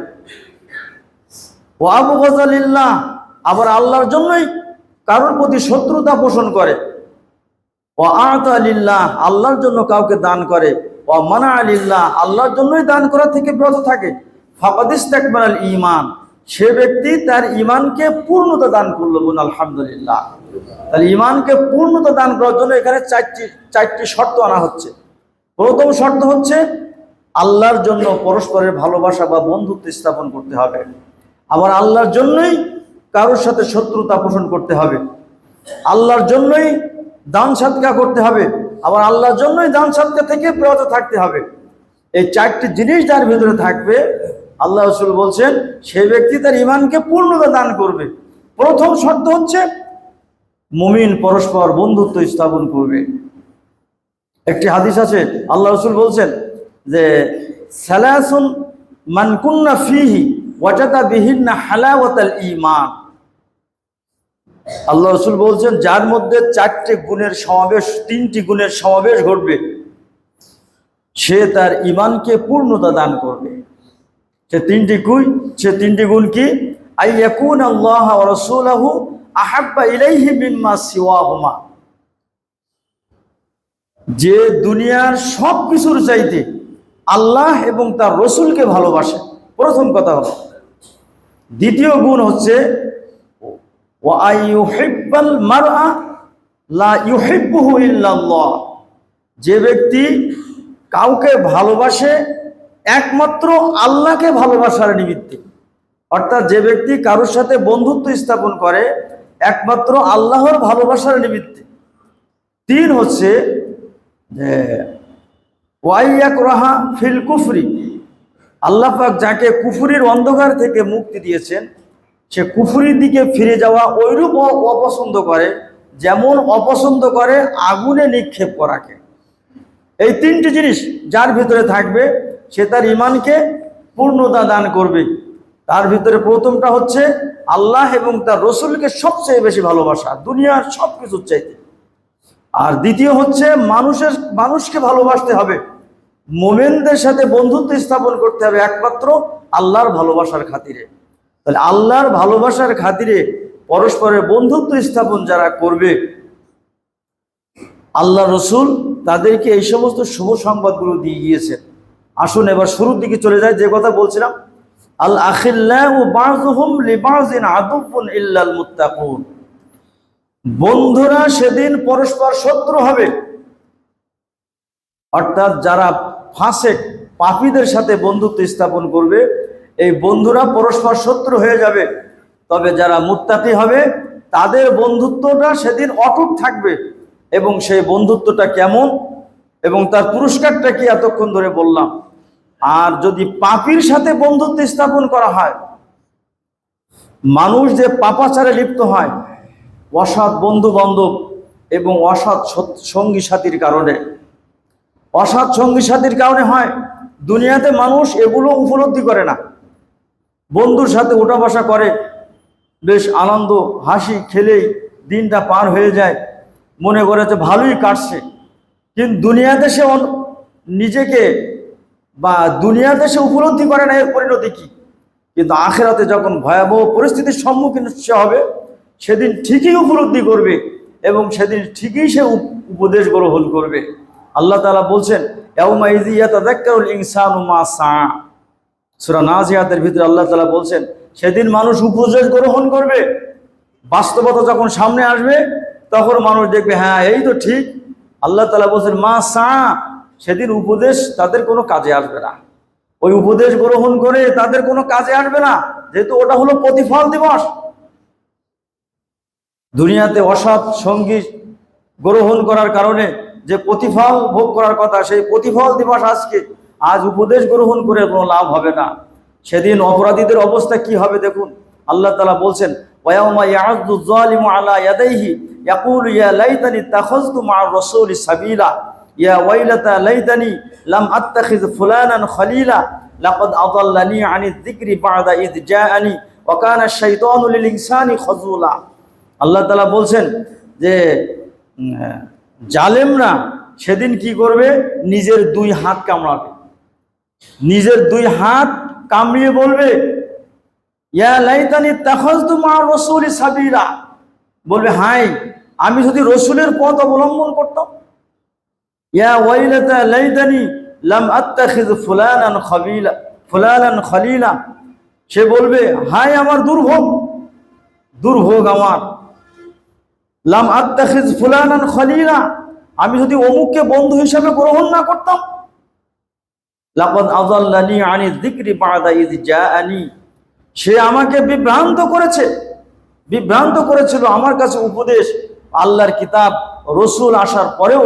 ওয়া আবগাযা লিল্লাহ, আবার আল্লাহর জন্যই কারোর প্রতি শত্রুতা পোষণ করে, ওয়া আ'তা লিল্লাহ, আল্লাহর জন্য কাউকে দান করে, ওয়া মানা'a লিল্লাহ, আল্লাহর জন্যই দান করা থেকে বিরত থাকে, ফাকাদ ইসতাকমালাল ঈমান, সে ব্যক্তি তার ঈমানকে পূর্ণতা দান করলো। বলুন আলহামদুলিল্লাহ। তাহলে ঈমানকে পূর্ণতা দান করার জন্য এখানে চারটি শর্ত আনা হচ্ছে। প্রথম শর্ত হচ্ছে আল্লাহর জন্য পরস্পরের ভালোবাসা বা বন্ধুত্ব স্থাপন করতে হবে, আবার আল্লাহর জন্যই কারোর সাথে শত্রুতা পোষণ করতে হবে, আল্লাহর জন্যই দান সাদকা করতে হবে, আবার আল্লাহর জন্যই দান সাদকা থেকে বিরত থাকতে হবে। এই চারটি জিনিস যার ভিতরে থাকবে, আল্লাহ রাসূল বলছেন, সেই ব্যক্তি তার ঈমানকে পূর্ণতা দান করবে। প্রথম শর্ত হচ্ছে মুমিন পরস্পর বন্ধুত্ব স্থাপন করবে। একটি হাদিস আছে, আল্লাহ রাসূল বলছেন যে সালাসুন মান কুন্না ফিহি ওয়াজাদা বিহিন্না হালাওয়াতাল ঈমান। আল্লাহ রাসূল বলছেন, যার মধ্যে তিনটি গুণের সমাবেশ ঘটবে, সে তার ঈমানকে পূর্ণতা দান করবে। সে তিনটি গুণ কি? আইয়াকুন আল্লাহ ওয়া রাসূলুহু আহাব্বা ইলাইহি মিম্মা সিওয়াহুমা, যে দুনিয়ার সব কিছুর চাইতে আল্লাহ এবং তার রসুলকে ভালোবাসে, প্রথম কথা হলো। দ্বিতীয় গুণ হচ্ছে ওয়া আইয়ুহিব্বাল মারআ লা ইউহিব্বুহু ইল্লাল্লাহ, যে ব্যক্তি কাউকে ভালোবাসে একমাত্র আল্লাহকে ভালোবাসার নিমিত্তে, অর্থাৎ যে ব্যক্তি কারোর সাথে বন্ধুত্ব স্থাপন করে একমাত্র আল্লাহর ভালোবাসার নিমিত্তে। তিন হচ্ছে যে ওয়াইয়াকরাহা ফিল কুফরি, আল্লাহ পাক যাকে কুফরির অন্ধকার থেকে মুক্তি দিয়েছেন, সে কুফরির দিকে ফিরে যাওয়া ওইরূপ অপছন্দ করে যেমন অপছন্দ করে আগুনে নিক্ষেপ করাকে। এই তিনটি জিনিস যার ভিতরে থাকবে, সে তার ঈমানকে পূর্ণতা দান করবে। তার ভিতরে প্রথমটা হচ্ছে আল্লাহ এবং তার রসুলকে সবচেয়ে বেশি ভালোবাসা, দুনিয়ার সব কিছুর চাইতে। আর দ্বিতীয় হচ্ছে মানুষকে ভালোবাসতে হবে, মোমেনদের সাথে বন্ধুত্ব স্থাপন করতে হবে একমাত্র আল্লাহর ভালোবাসার খাতিরে। তাহলে আল্লাহর ভালোবাসার খাতিরে পরস্পরের বন্ধুত্ব স্থাপন যারা করবে, আল্লাহ রসুল তাদেরকে এই সমস্ত শুভ সংবাদগুলো দিয়ে গিয়েছেন। আসুন এবার শুরুর দিকে চলে যায়, যে কথা বলছিলাম, আল আখিল্লাহু বাযুহুম লিবাযিন আদুউন ইল্লাল মুত্তাকুন, বন্ধুরা সেদিন পরস্পর শত্রু হবে, অর্থাৎ যারা ফাসেক পাপীদের সাথে বন্ধুত্ব স্থাপন করবে, এই বন্ধুরা পরস্পর শত্রু হয়ে যাবে। তবে যারা মুত্তাকি হবে তাদের বন্ধুত্বটা সেদিন অটুট থাকবে। এবং সেই বন্ধুত্বটা কেমন এবং তার পুরস্কারটা কি এতক্ষণ ধরে বললাম। আর যদি পাপীর সাথে বন্ধুত্ব স্থাপন করা হয়, মানুষ যে পাপাচারে লিপ্ত হয় অসৎ বন্ধু বান্ধব এবং অসৎ সঙ্গী সাথীর কারণে, অসৎ সঙ্গী সাথীর কারণে হয়, দুনিয়াতে মানুষ এগুলো উপলব্ধি করে না। বন্ধুর সাথে ওঠা বসা করে, বেশ আনন্দ হাসি খেলেই দিনটা পার হয়ে যায়, মনে করে যে ভালোই কাটছে। কিন্তু দুনিয়াতে সে নিজেকে বা দুনিয়াতে সে উপলব্ধি করে না এর পরিণতি কি। কিন্তু আখিরাতে যখন ভয়াবহ পরিস্থিতির সম্মুখীন সে হবে, সেদিন ঠিকই উপলব্ধি করবে এবং সেদিন ঠিকই সে উপদেশ গ্রহণ করবে। আল্লাহ তাআলা বলছেন, ইয়াউমা ইযি ইয়াতাযাক্কারুল ইনসানু মা সাআ, সূরা নাজিয়াতের ভিতরে আল্লাহ তাআলা বলছেন, সেদিন মানুষ উপদেশ গ্রহণ করবে বাস্তবতা যখন সামনে আসবে তখন মানুষ দেখবে হ্যাঁ এই তো ঠিক। আল্লাহ তাআলা বলছেন মা সা, সেদিন উপদেশ তাদের কোনো কাজে আসবে না। ওই উপদেশ গ্রহণ করে তাদের কোনো কাজে আসবে না, যেহেতু ওটা হলো প্রতিফল দিবস। দুনিয়াতে অসৎ সঙ্গী গ্রহণ করার কারণে যে প্রতিফল ভোগ করার কথা, সেই প্রতিফল দিবস আজকে। আজ উপদেশ গ্রহণ করে কোনো লাভ হবে না। সেদিন অপরাধীদের অবস্থা কি হবে দেখুন। আল্লাহ তাআলা বলছেন ওয়ায়াউমা ইয়া'আযু যালিমু আলা ইয়াদাইহি ইয়াকুলু ইয়া লাইতানি ইত্তাখাযতু মা'আর রাসূলি সাবিলা ইয়া ওয়াইলাতা লাইতানি লাম আত্তাখিয ফুলানান খলিলা লাকাদ আযাল্লানি আনিয যিকরি বা'দা ইয জাআনি ওয়া কানা আশ-শাইতানু লিল ইনসানি খাযুলা। আল্লাহ তাআলা বলছেন যে জালেমরা সেদিন কি করবে, নিজের দুই হাত কামড়াবে, নিজের দুই হাত কামড়িয়ে বলবে ইয়া লাইতানি ইত্তাখাযতু মা'আর রাসূলি সাবিলা, বলবে হায় আমি যদি রসুলের পথ অবলম্বন করতাম। ইয়া ওয়াইলাতা লাইতানি লাম আত্তাখিয ফুলানান খলিলা, সে বলবে হায় আমার দুর্ভোগ, দুর্ভোগ আমার। লাম আত্তাখিয ফুলানান খলিলা, আমি যদি অমুককে বন্ধু হিসাবে গ্রহণ না করতাম। লাকাদ আযাল্লানি আনি যিকরি বা'দা ইয জাআনি, সে আমাকে বিভ্রান্ত করেছে, বিভ্রান্ত করেছিল আমার কাছে উপদেশ আল্লাহর কিতাব রসুল আসার পরেও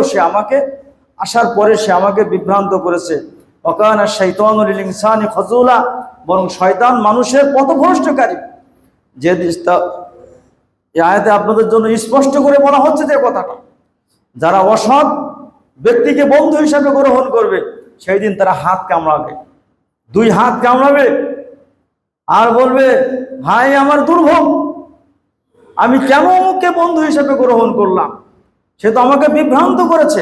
সে আমাকে বিভ্রান্ত করেছে। ওয়া কানা আশ-শাইতানু লিল ইনসানি খাযুলা, বরং শয়তান মানুষের পথভ্রষ্টকারী। যে এই আয়াতে আপনাদের জন্য স্পষ্ট করে বলা হচ্ছে যে কথাটা, যারা অসৎ ব্যক্তিকে বন্ধু হিসাবে গ্রহণ করবে সেই দিন তারা হাত কামড়াবে, দুই হাত কামড়াবে আর বলবে হায় আমার দুর্ভোগ, আমি কেন অমুককে বন্ধু হিসাবে গ্রহণ করলাম, সে তো আমাকে বিভ্রান্ত করেছে।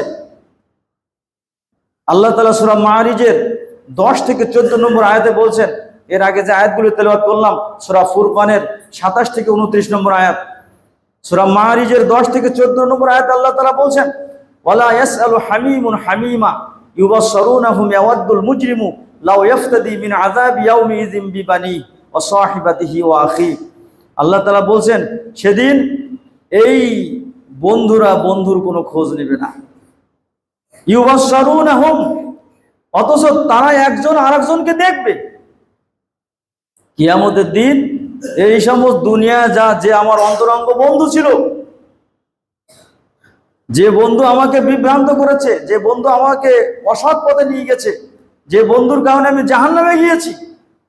আল্লাহ তাআলা সূরা মাআরিজের 10 থেকে 14 নম্বর আয়াতে বলছেন, এর আগে যে আয়াতগুলো তেলাওয়াত করলাম সূরা ফুরকানের 27 থেকে 29 নম্বর আয়াত, সূরা মাআরিজের 10 থেকে 14 নম্বর আয়াত আল্লাহ তাআলা বলছেন ওয়ালা ইয়াসআলু হামিমুন হামিমা ইউবাশশিরুনাহুম ইয়াওয়াদ্দুল মুজরিমু লাউ ইয়াফতাদি মিন আযাবি ইয়াউমি ইযিম বিবানি ওয়া সাহিবাতিহি ওয়া আখি। আল্লাহ তাআলা বলছেন সেদিন এই বন্ধুরা বন্ধুর কোনো খোঁজ নেবে না। ইউবাশশিরুনাহুম, অথচ তারা একজন আরেকজনকে দেখবে। কিয়ামতের দিন এই সমস্ত দুনিয়া যে আমার অন্তরঙ্গ বন্ধু ছিল, যে বন্ধু আমাকে বিভ্রান্ত করেছে, যে বন্ধু আমাকে অসৎ পথে নিয়ে গেছে, যে বন্ধুর কারণে আমি জাহান্নামে গিয়েছি,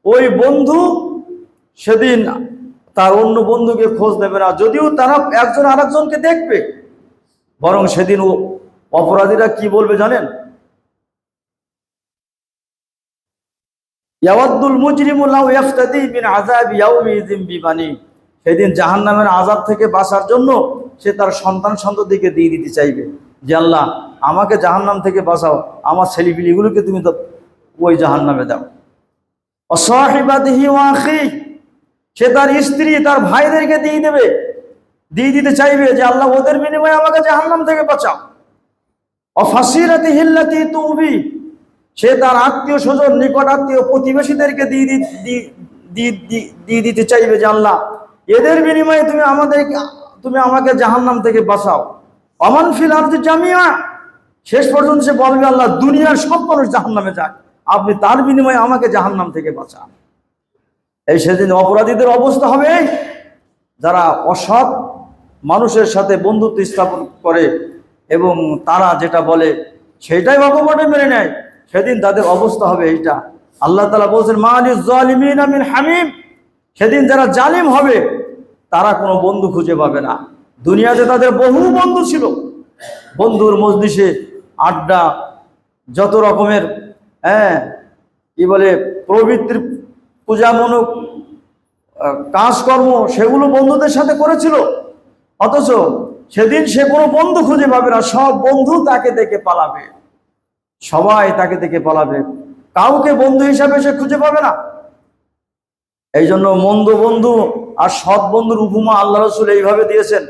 ওই বন্ধু সেদিন তার অন্য বন্ধুকে খোঁজ নেবে না, যদিও তারা একজন আরেকজনকে দেখবে। বরং সেদিন অপরাধীরা কি বলবে জানেন? ইয়াওয়াদ্দুল মুজরিমু লাউ ইয়াফতাদি মিন আযাবি ইয়াউমি ইযিম বিবানি, সেদিন জাহান্নামের আযাব থেকে বাঁচার জন্য সে তার সন্তান সন্ততিকে দিয়ে দিতে চাইবে যে আল্লাহ আমাকে জাহান্নাম থেকে বাঁচাও, আমার ছেলেপিলিগুলোকে তুমি তো ওই জাহান্নামে দাও। ওয়া সাহিবাতিহি ওয়া আখি, সে তার স্ত্রী তার ভাইদেরকে দিয়ে দিতে চাইবে যে আল্লাহ ওদের বিনিময়ে আমাকে জাহান্নাম থেকে বাঁচাও। ওয়া ফাসিলাতিহি আল্লাতী তুবি, সে তার আত্মীয় স্বজন নিকট আত্মীয় প্রতিবেশীদেরকে দিয়ে দিতে চাইবে যে আল্লাহ এদের বিনিময়ে তুমি আমাকে জাহান্নাম থেকে বাঁচাও। ওমান ফিল আরদি জামিয়া, শেষ পর্যন্ত সে বলবে আল্লাহ দুনিয়ার সব মানুষ জাহান্নামে যাক, আপনি তার বিনিময়ে আমাকে জাহান্নাম থেকে বাঁচান। এই সেদিন অপরাধীদের অবস্থা হবে যারা অসৎ মানুষের সাথে বন্ধুত্ব স্থাপন করে এবং তারা যেটা বলে সেটাই অকপটে মেনে নেয়, সেদিন তাদের অবস্থা হবে এইটা। আল্লাহ তাআলা বলছেন মা লিজ জালিমিনা মিন হামিম, সেদিন যারা জালিম হবে তারা কোনো বন্ধু খুঁজে পাবে না। দুনিয়াতে তাদের বহু বন্ধু ছিল, বন্ধুর মজলিসে আড্ডা, যত রকমের কি বলে প্রবৃত্তির পূজামূলক কাজকর্ম সেগুলো বন্ধুদের সাথে করেছিল। অথচ সেদিন সে কোনো বন্ধু খুঁজে পাবে না, সব বন্ধু তাকে দেখে পালাবে, সবাই তাকে দেখে পালাবে, কাউকে বন্ধু হিসাবে সে খুঁজে পাবে না। এই জন্য মন্দ বন্ধু আর সৎ বন্ধুর উপমা আল্লাহ রাসূল এইভাবে দিয়েছেন।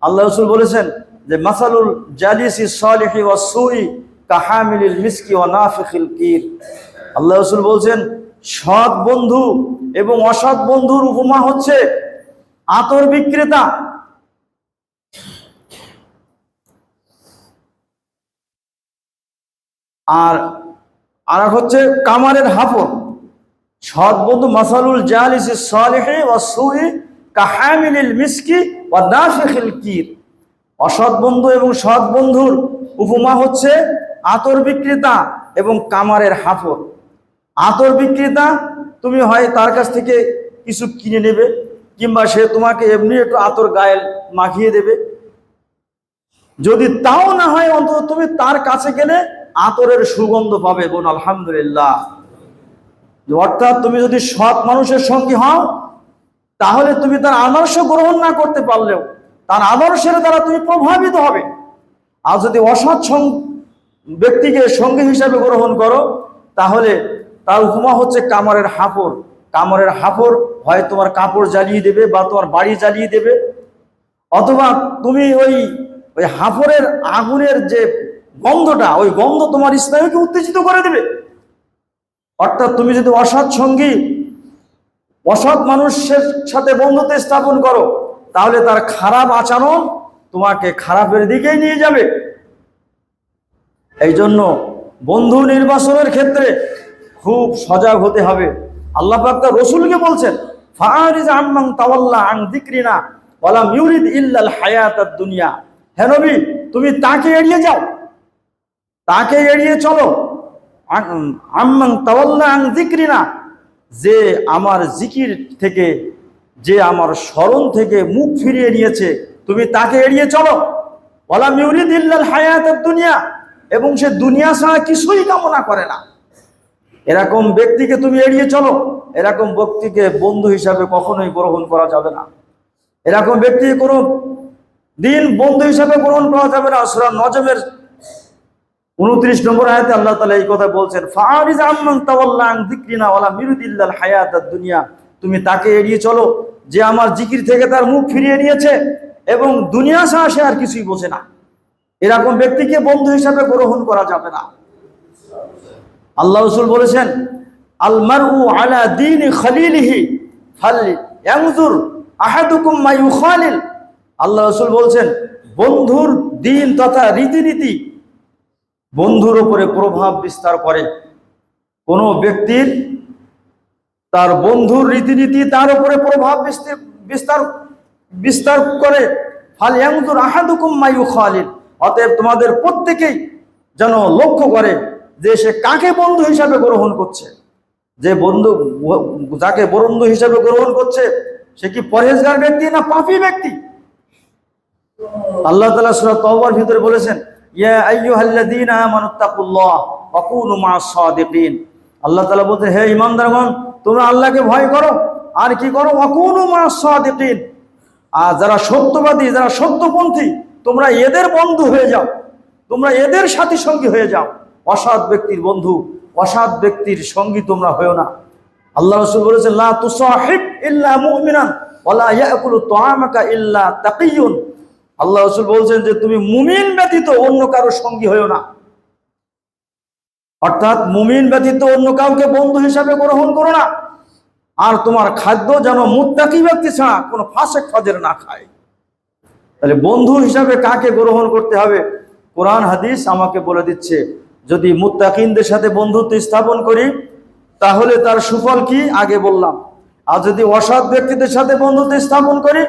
আল্লাহ রাসূল বলেছেন যে মাসালুল জালিসি সালিহি ওয়াস সুই কাহামিলিল মিসকি ওয়া নাফিখিল কির। আল্লাহ রাসূল বলছেন সৎ বন্ধু এবং অসৎ বন্ধুর উপমা হচ্ছে আতর বিক্রেতা, আর আর হচ্ছে কামারের হাফর। সৎ বন্ধু মাসালুল জালিসি সালিহি ওয়াস সুই কাহামিলিল মিসকি ওয়া নাফিখিল কির। অসৎ বন্ধু এবং সৎ বন্ধুর উপমা হচ্ছে আতর বিক্রেতা এবং কামারের হাফর। আতর বিক্রেতা, তুমি হয় তার কাছ থেকে কিছু কিনে নেবে, কিংবা সে তোমাকে এমনি একটু আতর গায়ে মাখিয়ে দেবে। যদি তাও না হয়, অন্তত তুমি তার কাছে গেলে আতরের সুগন্ধ পাবে। বোন আলহামদুলিল্লাহ। অর্থাৎ তুমি যদি সৎ মানুষের সঙ্গী হও, তাহলে তুমি তার আদর্শ গ্রহণ না করতে পারলেও তার আদর্শের দ্বারা তুমি প্রভাবিত হবে। আর যদি অসৎ ব্যক্তিকে সঙ্গী হিসাবে গ্রহণ করো, তাহলে তার উপমা হচ্ছে কামারের হাফর। কামারের হাফর হয় তোমার কাপড় জ্বালিয়ে দেবে বা তোমার বাড়ি জ্বালিয়ে দেবে, অথবা তুমি ওই হাফরের আগুনের যে গন্ধটা, ওই গন্ধ তোমার ইসলামকে উত্তেজিত করে দেবে। অর্থাৎ তুমি যদি অসৎ সঙ্গী, অসৎ মানুষের সাথে বন্ধুত্ব স্থাপন করো, তাহলে তার খারাপ আচরণ তোমাকে খারাপের দিকেই নিয়ে যাবে। এই জন্য বন্ধু নির্বাচনের ক্ষেত্রে খুব সজাগ হতে হবে। আল্লাহ পাক তার রাসূলকে বলছেন, ফাআরিজ আম্মান তাওয়াল্লা আন যিকরিনা ওয়া লাম ইউরিদ ইল্লাল হায়াতাদ দুনিয়া। হে নবী, তুমি তাকে এড়িয়ে যাও, তাকে এড়িয়ে চলো। আম্মান তাওয়াল্লা আন যিকরিনা, যে আমার জিকির থেকে, যে আমার স্মরণ থেকে মুখ ফিরিয়ে নিয়েছে, তুমি তাকে এড়িয়ে চলো। ওয়া লাম ইউরিদ ইল্লাল হায়াতাদ দুনিয়া, এবং সে দুনিয়া ছাড়া কিছুই কামনা করে না, এরকম ব্যক্তিকে তুমি এড়িয়ে চলো। এরকম ব্যক্তিকে বন্ধু হিসাবে কখনোই গ্রহণ করা যাবে না। এরকম ব্যক্তিকে কোনো দিন বন্ধু হিসাবে গ্রহণ করা যাবে না। সূরা নজমের 29 নম্বর আয়াতে আল্লাহ তাআলা এই কথা বলছেন, ফাআরিজ আম্মান তাওয়াল্লা আন যিকরিনা ওয়া লাম ইউরিদ ইল্লাল হায়াতাদ দুনিয়া। তুমি তাকে এড়িয়ে চলো যে আমার জিকির থেকে তার মুখ ফিরিয়ে নিয়েছে এবং দুনিয়া ছাড়া সে আর কিছুই বোঝে না। এরকম ব্যক্তিকে বন্ধু হিসাবে গ্রহণ করা যাবে না। আল্লাহ রাসূল বলেছেন, আল মারউ আলা দীনি খালিলিহি ফালয়ানজুর আহাদুকুম মা ইউখালিল। আল্লাহ রাসূল বলছেন, বন্ধুর দিন তথা রীতিনীতি বন্ধুর উপরে প্রভাব বিস্তার করে। কোনো ব্যক্তির তার বন্ধুর রীতিনীতি তার উপরে প্রভাব বিস্তার করে। ফালয়ানজুর আহাদুকুম মা ইউখালিল। অতএব তোমাদের প্রত্যেকেই যেন লক্ষ্য করে যে সে কাকে বন্ধু হিসাবে গ্রহণ করছে। যে বন্ধু, যাকে বন্ধু হিসাবে গ্রহণ করছে, সে কি পরহেজগার ব্যক্তি না পাপী ব্যক্তি? আল্লাহ তাআলা সূরা তাওবার ভিতরে বলেছেন, ইয়া আইয়ুহাল্লাযীনা আমানুত্তাকুল্লাহ ওয়া কুনু মা'আস সাদিকিন। আল্লাহ তাআলা বলছেন, হে ঈমানদারগণ, তোমরা আল্লাহকে ভয় করো, আর কি করো? ওয়া কুনু মা'আস সাদিকিন। আর যারা সত্যবাদী, যারা সত্যপন্থী, তোমরা এদের বন্ধু হয়ে যাও, তোমরা এদের সাথী সঙ্গী হয়ে যাও। অসৎ ব্যক্তির বন্ধু, অসৎ ব্যক্তির সঙ্গী তোমরা হয়েও না। আল্লাহ রাসূল বলেছেন, লা তুসাহিব ইল্লা মুমিনান ওয়া লা ইয়াকুলু তাআমাকা ইল্লা তাকিয়ুন। আল্লাহ রাসূল বলছেন যে তুমি মুমিন ব্যতীত অন্য কারো সঙ্গী হয়েও না। অর্থাৎ মুমিন ব্যতীত অন্য কাউকে বন্ধু হিসাবে গ্রহণ করো না। আর তোমার খাদ্য যেন মুত্তাকি ব্যক্তি ছাড়া কোনো ফাসেক ফাজের না খায়। তাহলে বন্ধু হিসাবে কাকে গ্রহণ করতে হবে? কোরআন হাদিস আমাকে বলে দিচ্ছে, যদি মুত্তাকিনদের সাথে বন্ধুত্ব স্থাপন করি তাহলে তার সুফল কি আগে বললাম। আর যদি অসৎ ব্যক্তিদের সাথে বন্ধুত্ব স্থাপন করি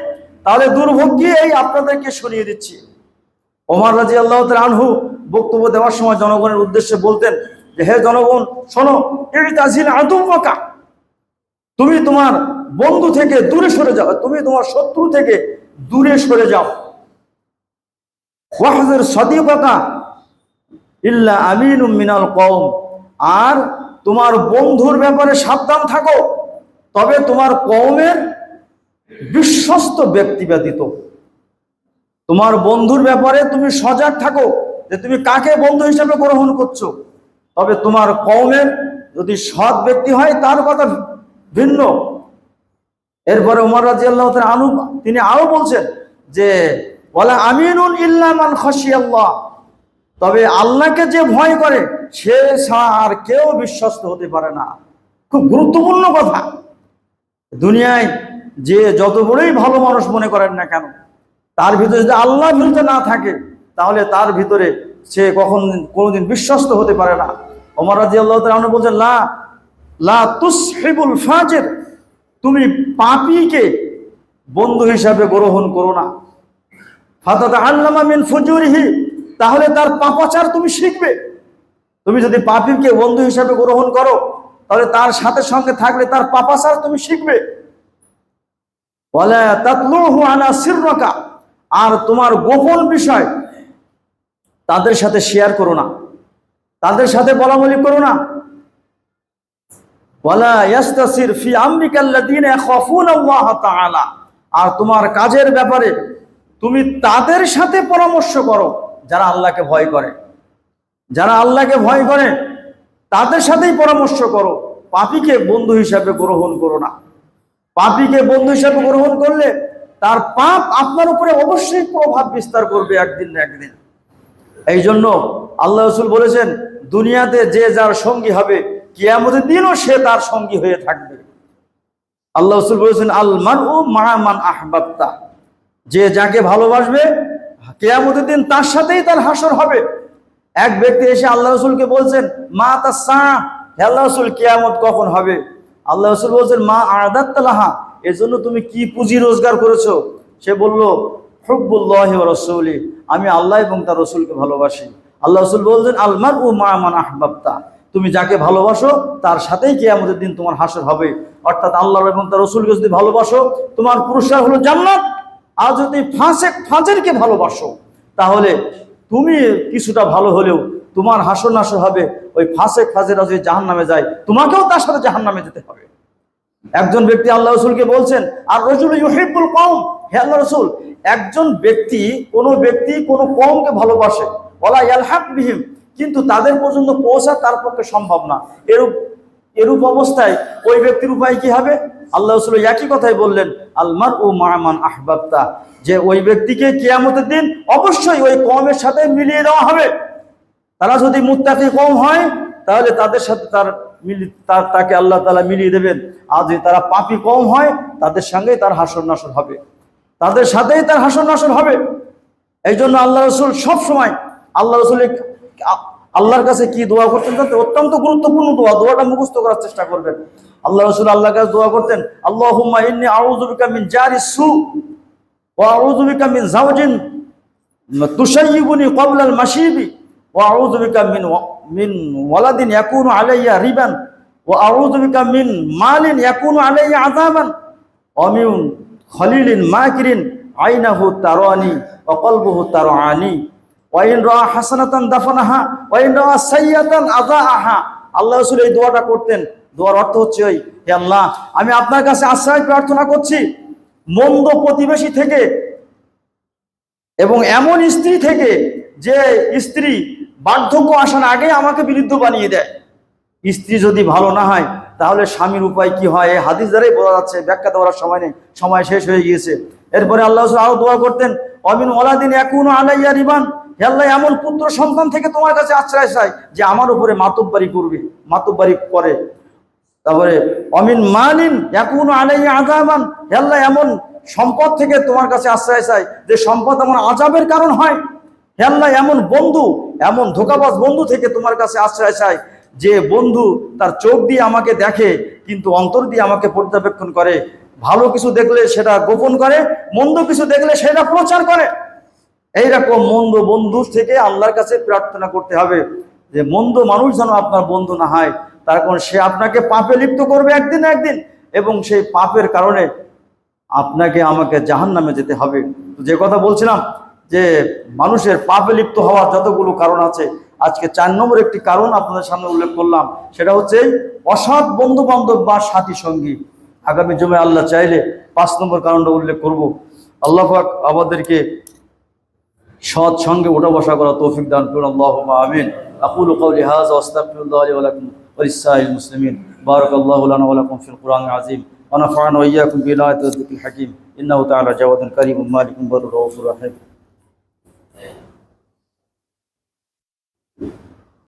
তাহলে দুর্ভোগ কি, এই আপনাদেরকে শুনিয়ে দিচ্ছি। ওমর রাদিয়াল্লাহু তাআলা আনহু বক্তব্য দেওয়ার সময় জনগণের উদ্দেশ্যে বলতেন যে, হে জনগণ শোনো, ইতাজিল আদুওয়াকা, তুমি তোমার বন্ধু থেকে দূরে সরে যাও, তুমি তোমার শত্রু থেকে দূরে সরে যাও। ওয়াহযির সাদিকাকা ইল্লা আমিনুম মিনাল কওম, আর তোমার বন্ধুর ব্যাপারে সাবধান থাকো, তবে তোমার কওমের বিশ্বস্ত ব্যক্তি ব্যতীত। তোমার বন্ধুর ব্যাপারে তুমি সজাগ থাকো যে তুমি কাকে বন্ধু হিসেবে গ্রহণ করছো। তবে তোমার কওমের যদি সৎ ব্যক্তি হয় তার কথা ভিন্ন। এরপরে ওমর রাদিয়াল্লাহু তাআলা আনহু তিনি আরো বলছেন যে, ওয়ালা আমিনুন ইল্লা মান খাশিয়াল্লাহ, তবে আল্লাহকে যে ভয় করে সে ছাড়া আর কেউ বিশ্বস্ত হতে পারে না। খুব গুরুত্বপূর্ণ কথা। দুনিয়ায় যে যত বড়ই ভালো মানুষ মনে করেন না কেন, তার ভিতরে যদি আল্লাহ ভিতরে না থাকে তাহলে তার ভিতরে সে কোনোদিন বিশ্বস্ত হতে পারে না। ওমর রাদিয়াল্লাহু তাআলা আনহু বলেন, লা লা তুসহিবুল ফাজির, তুমি পাপীকে বন্ধু হিসাবে গ্রহণ করো না। ফাতাতাআল্লামা মিন ফুজুরিহি, তাহলে তার পাপাচার তুমি শিখবে। তুমি যদি পাপীকে বন্ধু হিসাবে গ্রহণ করো তাহলে তার সাথে সঙ্গে থাকলে তার পাপাচার তুমি শিখবে। ওয়ালা তাতলুহু আলা সিররাকা, আর তোমার গোপন বিষয় তাদের সাথে শেয়ার করো না, তাদের সাথে বলাবলি করো না। ওয়ালা ইয়াস্তাসির ফি আমরিকাল্লাযীনা ইয়াখাফুনা আল্লাহ তাআলা, আর তোমার কাজের ব্যাপারে তুমি তাদের সাথে পরামর্শ করো যারা আল্লাহকে ভয় করে। যারা আল্লাহকে ভয় করে তাদের সাথেই পরামর্শ করো, পাপীকে বন্ধু হিসাবে গ্রহণ করো না। পাপীকে বন্ধু হিসাবে গ্রহণ করলে তার পাপ আপনার উপরে অবশ্যই প্রভাব বিস্তার করবে একদিন না একদিন। এই জন্য আল্লাহ রাসূল বলেছেন, দুনিয়াতে যে যার সঙ্গী হবে কিয়ামতের দিনও সে তার সঙ্গী হয়ে থাকবে। আল্লাহ রাসূল বলেছেন, আল মারউ মা মান আহবাবতা, যে যাকে ভালোবাসবে কিয়ামতের দিন তার সাথেই তার হাসর হবে। এক ব্যক্তি এসে আল্লাহ রাসূলকে বলছেন, মা তাসা, হে আল্লাহ রাসূল কিয়ামত কখন হবে? আল্লাহ রাসূল বলছেন, মা আ'দাত্তা লাহা, এজন্য তুমি কি পুঁজি রোজগার করেছো? সে বলল, হুব্বুল্লাহি ওয়া রাসূলি, আমি আল্লাহ এবং তার রাসূলকে ভালোবাসি। আল্লাহ রাসূল বলছেন, আল মারউ মা মান আহবাবতা, তুমি যাকে ভালোবাসো তার সাথেই কিয়ামতের দিন তোমার হাসর হবে। অর্থাৎ আল্লাহ এবং তার রাসূলকে যদি ভালোবাসো তোমার পুরস্কার হলো জান্নাত। আর যদি ফাজেরকে ভালোবাসো তাহলে তুমি কিছুটা ভালো হলেও তোমার হাসর নাসর হবে। ওই ফাজেরা যদি জাহান্নামে যায় তোমাকেও তার সাথে জাহান্নামে যেতে হবে। একজন ব্যক্তি আল্লাহ রাসূলকে বলছেন, আর রাজুলু ইউহিব্বুল কওম, হে আল্লাহ রাসূল, একজন ব্যক্তি কোনো কওমকে ভালোবাসে, ওয়ালা ইয়ালহাক বিহিম, কিন্তু তাদের পর্যন্ত পৌঁছা তার পক্ষে সম্ভব না। এরূপ অবস্থায় ওই ব্যক্তির উপায় কি হবে? আল্লাহ রাসূল একই কথাই বললেন, আল মারউ মা মান আহবাবতা, যে ওই ব্যক্তিকে কিয়ামতের দিন অবশ্যই ওই কওমের সাথে মিলিয়ে দেওয়া হবে। তারা যদি মুত্তাকি কওম হয় তাহলে তাদের সাথে তাকে আল্লাহ তাআলা মিলিয়ে দেবেন। আর যদি তারা পাপী কওম হয় তাদের সঙ্গেই তার হাসর নাসর হবে, তাদের সাথেই তার হাসর নাসর হবে। এই জন্য আল্লাহ রাসূল সবসময় আল্লাহর কাছে কি দোয়া করতেন জানতে? অত্যন্ত গুরুত্বপূর্ণ দোয়াটা মুখস্থ করার চেষ্টা করবেন। আল্লাহ রাসূল আল্লাহর কাছে দোয়া করতেন, আল্লাহুম্মা ইন্নী আউযু বিকা মিন জারিস সু ওয়া আউযু বিকা মিন যাওজিন তুশাইয়িবুনি ক্বাবলাল মাশিবি ওয়া আউযু বিকা মিন ওয়ালাদিন ইয়াকুনু আলাইয়া রিবান ওয়া আউযু বিকা মিন মালিন ইয়াকুনু আলাইয়া আযাবান ওয়া মিন খলিলিন মাকিরিন আইনাহু তারানি ওয়া কলবুহু তারানি ওয়া ইন রা হাসানাতান দাফানাহা ওয়া ইন রা সাইয়্যাতান আযাআহা। আল্লাহ রাসূল এই দোয়াটা করতেন। দোয়ার অর্থ হচ্ছে, হে আল্লাহ, আমি আপনার কাছে আশ্রয় প্রার্থনা করছি মন্দ প্রতিবেশী থেকে এবং এমন স্ত্রী থেকে যে স্ত্রী বার্ধক্য আসার আগে আমাকে বিরুদ্ধ বানিয়ে দেয়। স্ত্রী যদি ভালো না হয় তাহলে স্বামীর উপায় কি হয় এই হাদিস দ্বারাই বোঝা যাচ্ছে, ব্যাখ্যা দেওয়ার সময় নেই, সময় শেষ হয়ে গিয়েছে। এরপরে আল্লাহ আরো দোয়া করতেন, অমিন ওয়ালাদিন ইয়াকুনু আলাইয়া রিবান, হে আল্লাহ, এমন পুত্র সন্তান থেকে তোমার কাছে আশ্রয় চাই যে আমার উপরে মাতব্বরি করে। তারপরে অমিন মালিন ইয়াকুনু আলাইয়া আযাবান, হে আল্লাহ, এমন সম্পদ থেকে তোমার কাছে আশ্রয় চাই যে সম্পদ আমার আযাবের কারণ হয়। হে আল্লাহ, এমন ধোঁকাবাজ বন্ধু থেকে তোমার কাছে আশ্রয় চাই যে বন্ধু তার চোখ দিয়ে আমাকে দেখে কিন্তু অন্তর দিয়ে আমাকে পর্যবেক্ষণ করে। ভালো কিছু দেখলে সেটা গোপন করে, মন্দ কিছু দেখলে সেটা প্রচার করে। এইরকম মন্দ বন্ধুর থেকে আল্লাহর কাছে প্রার্থনা করতে হবে যে মন্দ মানুষ যেন আপনার বন্ধু না হয়, তার কারণ সে আপনাকে পাপে লিপ্ত করবে একদিন না একদিন, এবং সেই পাপের কারণে আপনাকে আমাকে জাহান্নামে যেতে হবে। যে কথা বলছিলাম যে মানুষের পাপে লিপ্ত হওয়ার যতগুলো কারণ আছে, আজকে 4 নম্বর একটি কারণ আপনাদের সামনে উল্লেখ করলাম, সেটা হচ্ছে অসৎ বন্ধু বান্ধব বা সাথী সঙ্গী। আগামী জুমায় আল্লাহ চাইলে 5 নম্বর কারণটা উল্লেখ করব। আল্লাহ পাক আমাদেরকে সৎ সঙ্গে ওঠা বসা করা তৌফিক দান করুন। আল্লাহুম্মা আমিন। আকুলু কওলি হাযা ওয়া আস্তাগফিরুল্লাহ লি ওয়া লাকুম ওয়া লিসাইরিল মুসলিমিন। বারাকাল্লাহু লানা ওয়া লাকুম ফিল কুরআনিল আযীম ওয়া নাফা'না ওয়া ইয়্যাকুম বিল আয়াতি ওয়াজ যিকরিল হাকীম। ইন্নাহু তাআলা জাওয়াদুন কারীমুন মালিকুন বারুর রাউফুর রাহিম।